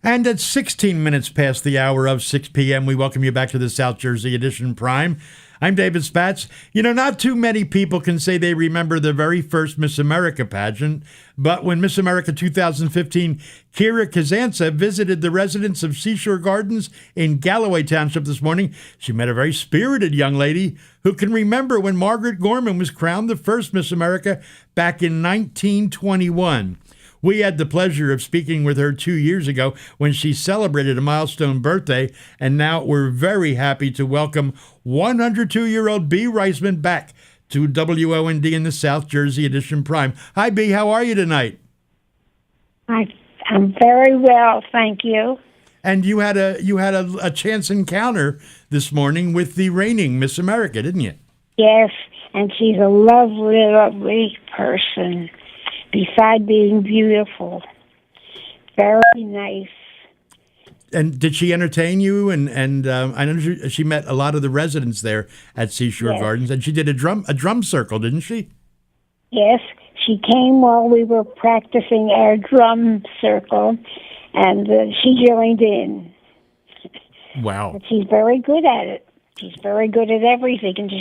And at 16 minutes past the hour of 6 p.m., we welcome you back to the South Jersey Edition Prime. I'm David Spatz. You know, not too many people can say they remember the very first Miss America pageant, but when Miss America 2015, Kira Kazantsev visited the residents of Seashore Gardens in Galloway Township this morning, she met a very spirited young lady who can remember when Margaret Gorman was crowned the first Miss America back in 1921. We had the pleasure of speaking with her 2 years ago when she celebrated a milestone birthday, and now we're very happy to welcome 102-year-old Bea Reisman back to WOND in the South Jersey Edition Prime. Hi, Bea. How are you tonight? I'm very well, thank you. And you had a chance encounter this morning with the reigning Miss America, didn't you? Yes, and she's a lovely, lovely person. Beside being beautiful, very nice. And did she entertain you? And I know she met a lot of the residents there at Seashore Gardens, and she did a drum circle, didn't she? Yes, she came while we were practicing our drum circle, and she joined in. Wow. But she's very good at it. She's very good at everything, and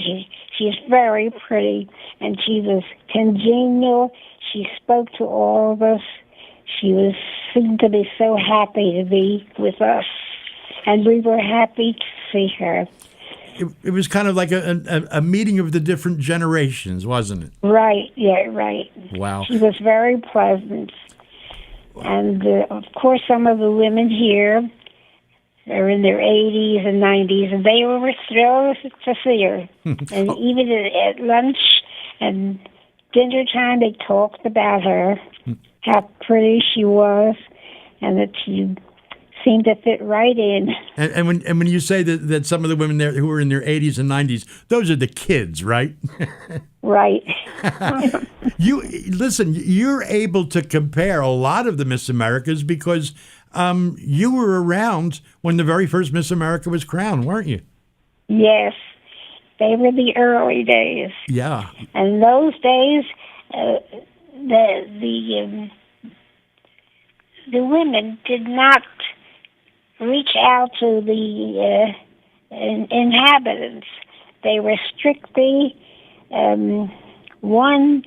she's very pretty, and she was congenial. She spoke to all of us. She seemed to be so happy to be with us, and we were happy to see her. It was kind of like a meeting of the different generations, wasn't it? Right, yeah, right. Wow. She was very pleasant. And, of course, some of the women here are in their 80s and 90s, and they were thrilled to see her. And even at lunch and dinner time, they talked about her, how pretty she was, and that she seemed to fit right in. And when you say that some of the women there who were in their 80s and 90s, those are the kids, right? Right. You're able to compare a lot of the Miss Americas because you were around when the very first Miss America was crowned, weren't you? Yes. They were the early days. Yeah. And those days, the women did not reach out to the inhabitants. They were strictly one.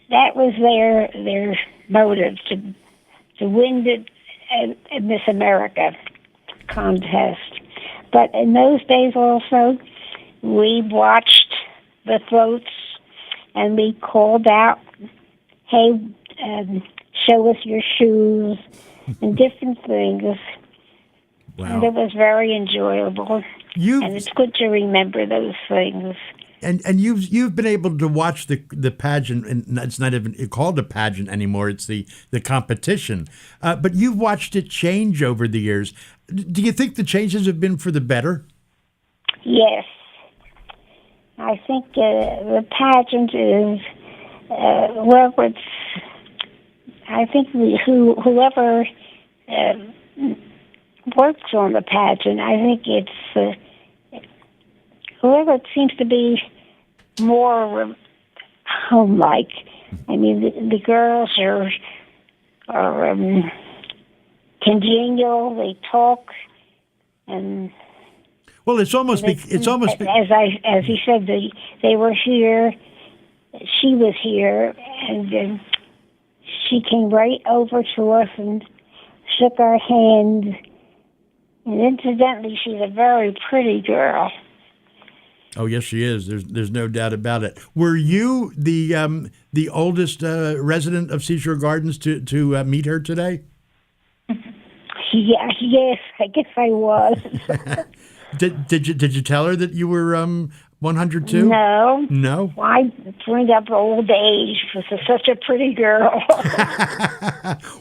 That was their motive to win the Miss America contest. But in those days also, we watched the votes, and we called out, hey, show us your shoes, and different things. Wow. And it was very enjoyable. And it's good to remember those things. And you've been able to watch the pageant, and it's not even called a pageant anymore, it's the competition. But you've watched it change over the years. Do you think the changes have been for the better? Yes. I think the pageant is, I think whoever works on the pageant, I think it's whoever seems to be more home-like. I mean, the girls are congenial. They talk, and well, it's almost as he said, they were here. She was here, and she came right over to us and shook our hand. And incidentally, she's a very pretty girl. Oh, yes, she is. There's no doubt about it. Were you the oldest resident of Seashore Gardens to meet her today? Yeah, yes, I guess I was. Did you tell her that you were 102? No. No? I bring up old age for such a pretty girl.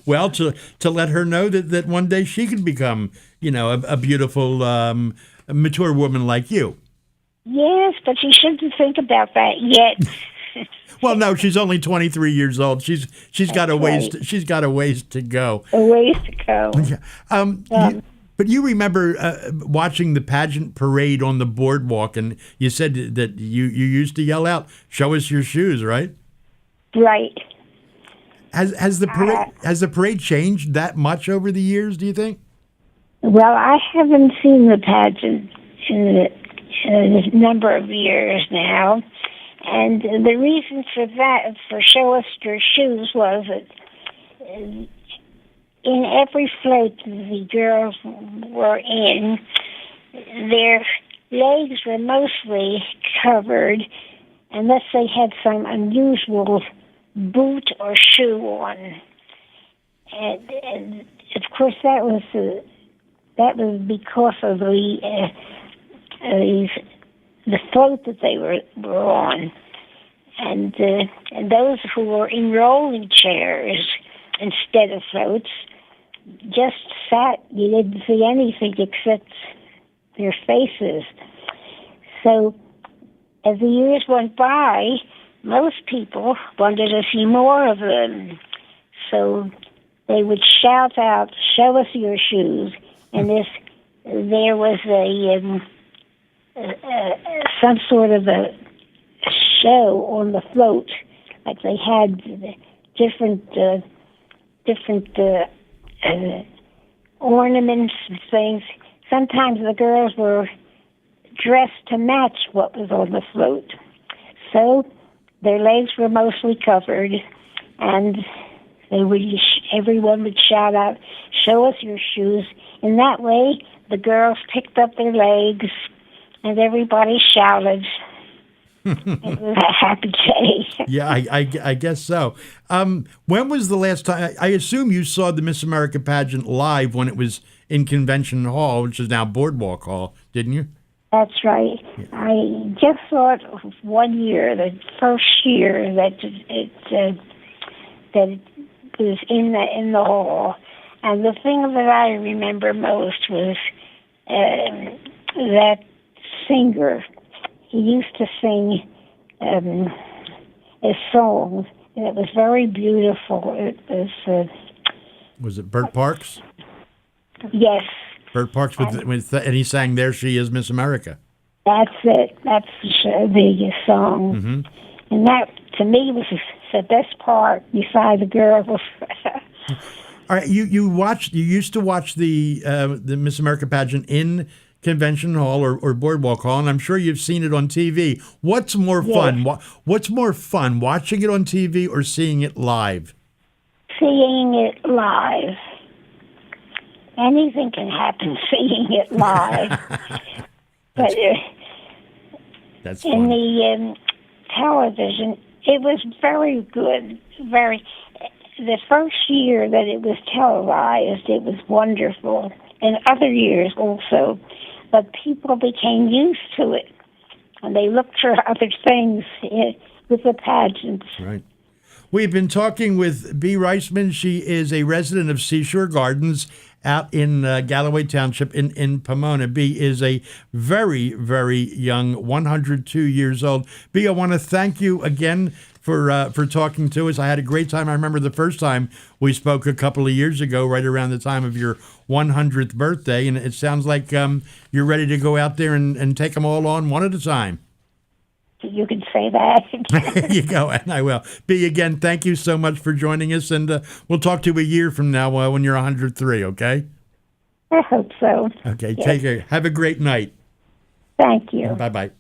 Well, to let her know that one day she could become, a beautiful, mature woman like you. Yes, but she shouldn't think about that yet. Well, no, she's only 23 years old. She's got a ways. She's got a ways to go. A ways to go. But you remember watching the pageant parade on the boardwalk, and you said that you used to yell out, "Show us your shoes," right? Right. Has the parade changed that much over the years, do you think? Well, I haven't seen the pageant in a number of years now. And the reason for that, for Show Us Your Shoes, was that in every float the girls were in, their legs were mostly covered unless they had some unusual boot or shoe on. And of course that was because of the float that they were on. And those who were in rolling chairs instead of floats just sat. You didn't see anything except their faces. So as the years went by, most people wanted to see more of them. So they would shout out, "Show us your shoes." And there was some sort of a show on the float, like they had different ornaments and things. Sometimes the girls were dressed to match what was on the float. So their legs were mostly covered, and everyone would shout out, "Show us your shoes." In that way, the girls picked up their legs, and everybody shouted. It was a happy day. Yeah, I guess so. When was the last time? I assume you saw the Miss America pageant live when it was in Convention Hall, which is now Boardwalk Hall, didn't you? That's right. Yeah. I just saw it one year, the first year that it was in the hall. And the thing that I remember most was that singer. He used to sing a song, and it was very beautiful. It was it Bert Parks? Yes. Bert Parks, and he sang "There She Is, Miss America." That's it. That's the song. Mm-hmm. And that, to me, was the best part, beside the girls. All right, you used to watch the Miss America pageant in Convention Hall or Boardwalk Hall, and I'm sure you've seen it on TV. What's more fun? What's more fun, watching it on TV or seeing it live? Seeing it live. Anything can happen seeing it live. But that's fun. In the television, it was very good. The first year that it was televised, it was wonderful. And other years also. But people became used to it, and they looked for other things with the pageants. Right. We've been talking with Bea Reisman. She is a resident of Seashore Gardens out in Galloway Township in Pomona. Bea is a very, very young, 102 years old. Bea, I want to thank you again for talking to us. I had a great time. I remember the first time we spoke a couple of years ago, right around the time of your 100th birthday, and it sounds like you're ready to go out there and take them all on one at a time. You can say that. There you go, and I will. Bea, again, thank you so much for joining us, and we'll talk to you a year from now when you're 103, okay? I hope so. Okay, yes. Take care. Have a great night. Thank you. Bye-bye.